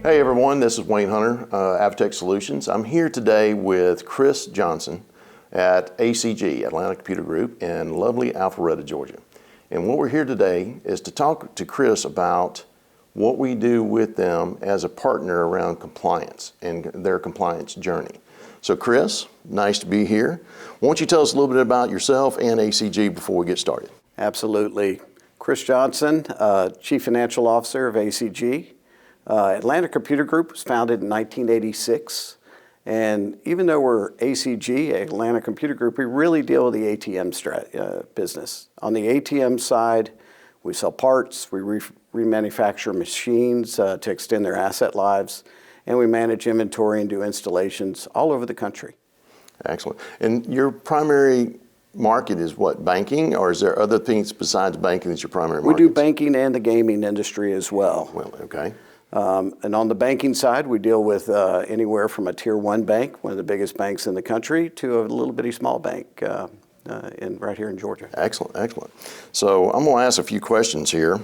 Hey everyone, this is Wayne Hunter, AvTek Solutions. I'm here today with Chris Johnson at ACG, Atlanta Computer Group, in lovely Alpharetta, Georgia. And what we're here today is to talk to Chris about what we do with them as a partner around compliance and their compliance journey. So Chris, nice to be here. Why don't you tell us a little bit about yourself and ACG before we get started? Absolutely. Chris Johnson, Chief Financial Officer of ACG. Atlanta Computer Group was founded in 1986, and even though we're ACG, Atlanta Computer Group, we really deal with the ATM business. On the ATM side, we sell parts, we remanufacture machines to extend their asset lives, and we manage inventory and do installations all over the country. Excellent. And your primary market is what, banking, or is there other things besides banking that's your primary market? We do banking and the gaming industry as well. Well, okay. And on the banking side, we deal with anywhere from a tier 1 bank, one of the biggest banks in the country, to a little bitty small bank right here in Georgia. Excellent, excellent. So I'm going to ask a few questions here.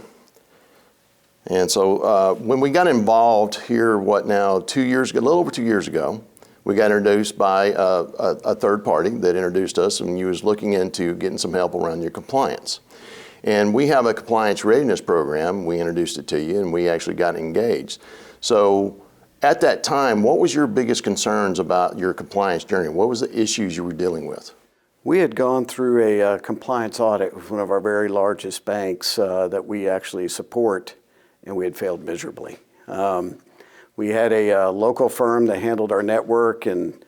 And so when we got involved here, 2 years ago, a little over 2 years ago, we got introduced by a third party that introduced us, and you was looking into getting some help around your compliance. And we have a compliance readiness program. We introduced it to you, and we actually got engaged. So at that time, what was your biggest concerns about your compliance journey? What was the issues you were dealing with? We had gone through a compliance audit with one of our very largest banks that we actually support, and we had failed miserably. We had a local firm that handled our network and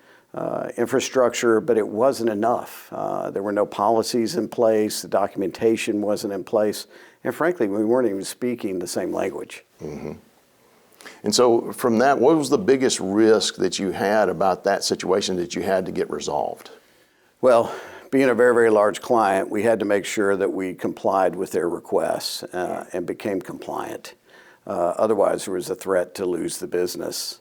infrastructure, but it wasn't enough. There were no policies in place, the documentation wasn't in place, and frankly, we weren't even speaking the same language. Mm-hmm. And so from that, what was the biggest risk that you had about that situation that you had to get resolved? Well, being a very, very large client, we had to make sure that we complied with their requests and became compliant. Otherwise, there was a threat to lose the business.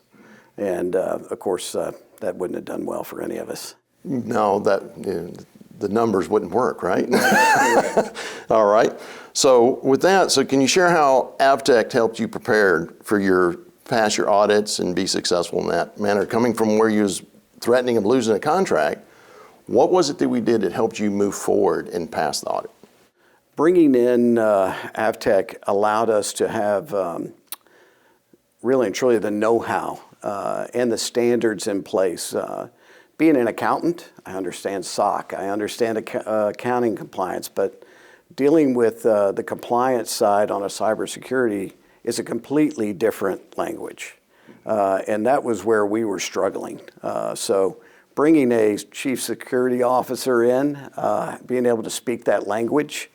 And of course, that wouldn't have done well for any of us. No, the numbers wouldn't work, right? All right. So with that, can you share how AvTek helped you prepare for pass your audits and be successful in that manner? Coming from where you was threatening of losing a contract, what was it that we did that helped you move forward and pass the audit? Bringing in AvTek allowed us to have really and truly the know-how and the standards in place. Being an accountant, I understand SOC, I understand accounting compliance, but dealing with the compliance side on a cybersecurity is a completely different language. And that was where we were struggling. So bringing a chief security officer in, being able to speak that language,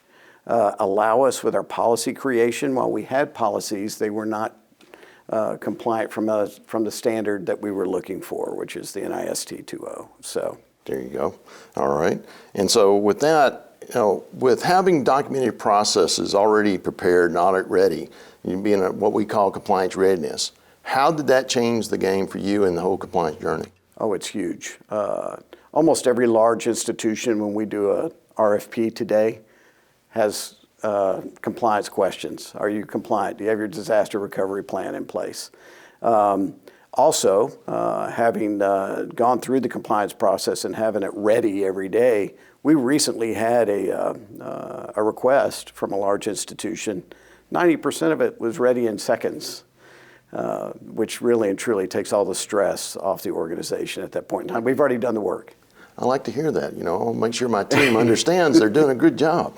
allow us with our policy creation. While we had policies, they were not compliant from the standard that we were looking for, which is the NIST 2.0. So there you go. All right. And so with that, with having documented processes already prepared and audit ready, being what we call compliance readiness, how did that change the game for you in the whole compliance journey? Oh, it's huge. Almost every large institution, when we do a RFP today, has compliance questions. Are you compliant? Do you have your disaster recovery plan in place? Also, having gone through the compliance process and having it ready every day, we recently had a request from a large institution. 90% of it was ready in seconds, which really and truly takes all the stress off the organization at that point in time. We've already done the work. I like to hear that. I'll make sure my team understands they're doing a good job.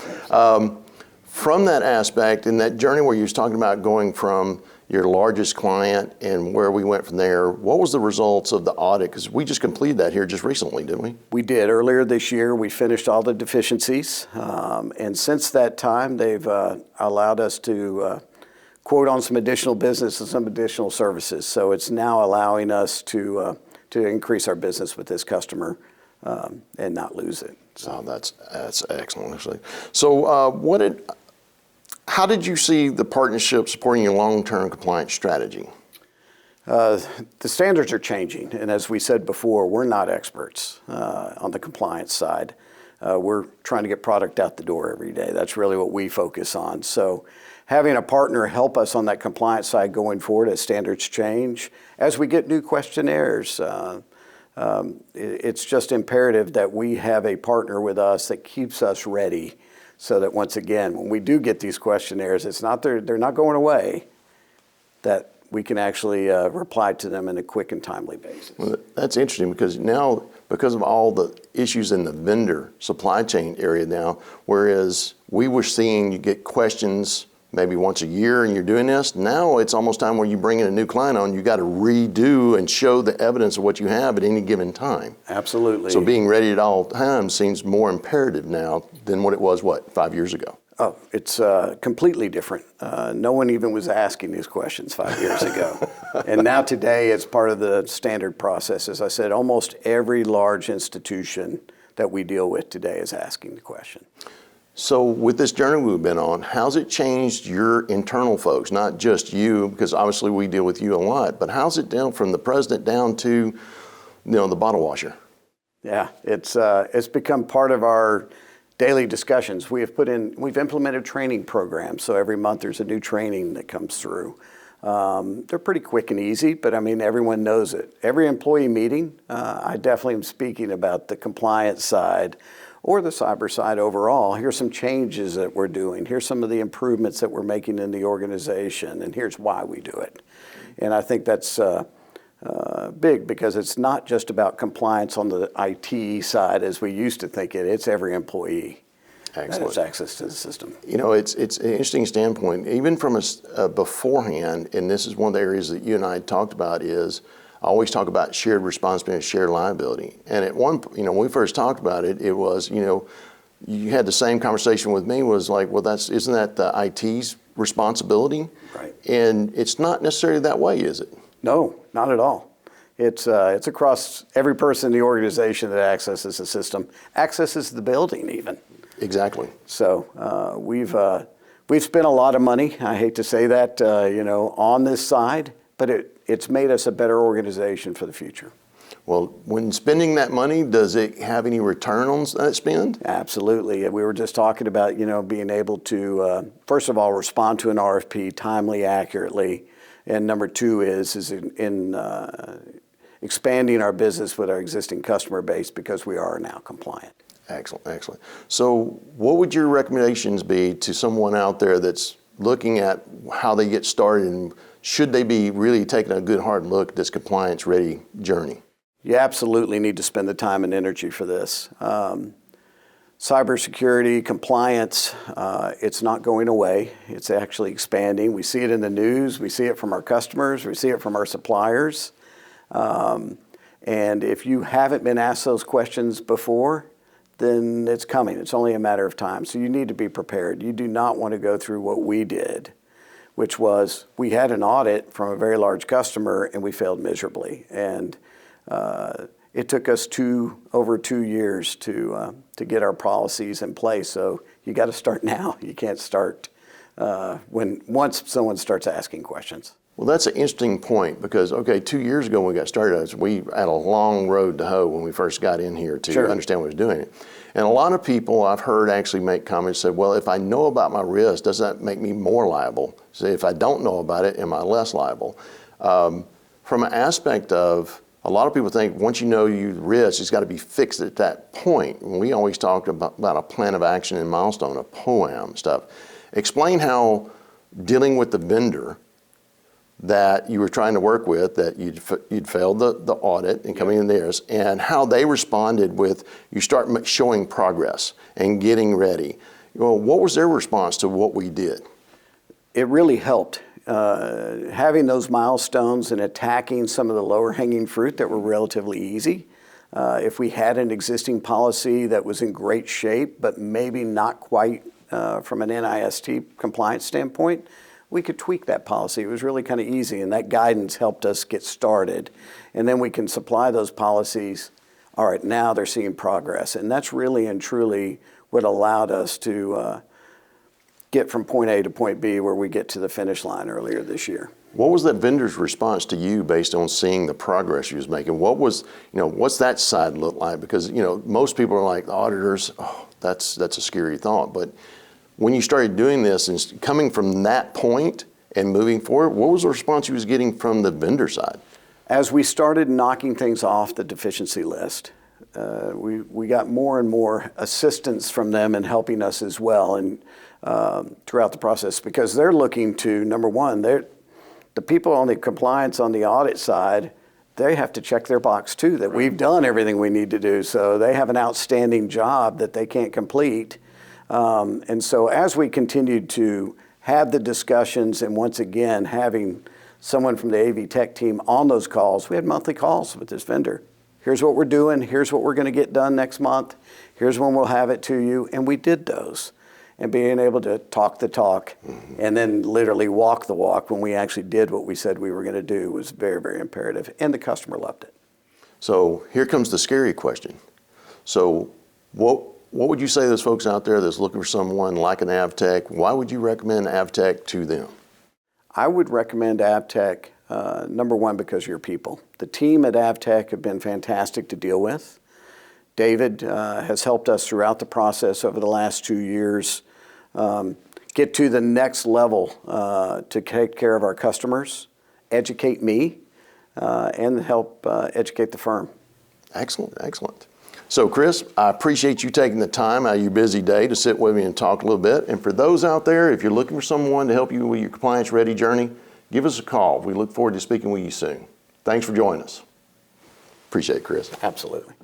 From that aspect, in that journey where you was talking about going from your largest client and where we went from there, what was the results of the audit? Because we just completed that here just recently, didn't we? We did. Earlier this year, we finished all the deficiencies. And since that time, they've allowed us to quote on some additional business and some additional services. So it's now allowing us to increase our business with this customer and not lose it. So that's excellent, actually. So how did you see the partnership supporting your long-term compliance strategy? The standards are changing, and as we said before, we're not experts on the compliance side. We're trying to get product out the door every day. That's really what we focus on. So having a partner help us on that compliance side going forward as standards change, as we get new questionnaires, it's just imperative that we have a partner with us that keeps us ready, so that once again, when we do get these questionnaires, it's not they're not going away, that we can actually reply to them in a quick and timely basis. Well, that's interesting, because now, because of all the issues in the vendor supply chain area now, whereas we were seeing you get questions maybe once a year and you're doing this, now it's almost time when you bring in a new client on, you got to redo and show the evidence of what you have at any given time. Absolutely. So being ready at all times seems more imperative now than what it was, 5 years ago? Oh, it's completely different. No one even was asking these questions 5 years ago. And now today it's part of the standard process. As I said, almost every large institution that we deal with today is asking the question. So with this journey we've been on, how's it changed your internal folks, not just you, because obviously we deal with you a lot, but how's it down from the president down to, the bottle washer? Yeah, it's become part of our daily discussions. We've implemented training programs, so every month there's a new training that comes through. They're pretty quick and easy, but I mean, everyone knows it. Every employee meeting, I definitely am speaking about the compliance side or the cyber side overall. Here's some changes that we're doing. Here's some of the improvements that we're making in the organization, and here's why we do it. And I think that's big, because it's not just about compliance on the IT side as we used to think it. It's every employee that has access to the system. It's an interesting standpoint. Even from beforehand, and this is one of the areas that you and I talked about, is I always talk about shared responsibility, shared liability. And at one, when we first talked about it, it was, you had the same conversation with me, was like, well, isn't that the IT's responsibility? Right. And it's not necessarily that way, is it? No, not at all. It's across every person in the organization that accesses the system, accesses the building even. Exactly. So we've spent a lot of money, I hate to say that, on this side, but it's made us a better organization for the future. Well, when spending that money, does it have any return on that spend? Absolutely. We were just talking about, being able to, first of all, respond to an RFP timely, accurately. And number two is in expanding our business with our existing customer base, because we are now compliant. Excellent, excellent. So what would your recommendations be to someone out there that's looking at how they get started, and should they be really taking a good hard look at this compliance ready journey? You absolutely need to spend the time and energy for this. Cybersecurity, compliance, it's not going away. It's actually expanding. We see it in the news. We see it from our customers. We see it from our suppliers. And if you haven't been asked those questions before, then it's coming. It's only a matter of time. So you need to be prepared. You do not want to go through what we did, which was we had an audit from a very large customer and we failed miserably. And it took us over 2 years to get our policies in place. So you got to start now. You can't start once someone starts asking questions. Well, that's an interesting point, because, 2 years ago when we got started, we had a long road to hoe when we first got in here to understand what was doing it. And a lot of people I've heard actually make comments, say, well, if I know about my risk, does that make me more liable? So if I don't know about it, am I less liable? From an aspect of, a lot of people think once you know your risk, it's got to be fixed at that point. And we always talked about a plan of action and milestone, a POAM stuff. Explain how dealing with the vendor that you were trying to work with, that you'd failed the audit and coming in theirs, and how they responded with, you start showing progress and getting ready. What was their response to what we did? It really helped. Having those milestones and attacking some of the lower hanging fruit that were relatively easy. If we had an existing policy that was in great shape, but maybe not quite from an NIST compliance standpoint, we could tweak that policy. It was really kind of easy, and that guidance helped us get started. And then we can supply those policies. All right, now they're seeing progress. And that's really and truly what allowed us to get from point A to point B, where we get to the finish line earlier this year. What was that vendor's response to you based on seeing the progress you was making? What was, what's that side look like? Because, most people are like, auditors, that's a scary thought. But when you started doing this and coming from that point and moving forward, what was the response you was getting from the vendor side? As we started knocking things off the deficiency list, we got more and more assistance from them in helping us as well, and throughout the process, because they're looking to, number one, the people on the compliance on the audit side, they have to check their box too, that we've done everything we need to do. So they have an outstanding job that they can't complete. And so as we continued to have the discussions, and once again, having someone from the AvTek team on those calls, we had monthly calls with this vendor. Here's what we're doing. Here's what we're going to get done next month. Here's when we'll have it to you. And we did those. And being able to talk the talk and then literally walk the walk when we actually did what we said we were going to do was very, very imperative. And the customer loved it. So here comes the scary question. So what would you say to those folks out there that's looking for someone like an AvTek? Why would you recommend AvTek to them? I would recommend AvTek, number one, because of your people. The team at AvTek have been fantastic to deal with. David has helped us throughout the process over the last 2 years get to the next level to take care of our customers, educate me, and help educate the firm. Excellent, excellent. So Chris, I appreciate you taking the time out of your busy day to sit with me and talk a little bit. And for those out there, if you're looking for someone to help you with your compliance ready journey, give us a call. We look forward to speaking with you soon. Thanks for joining us. Appreciate it, Chris. Absolutely.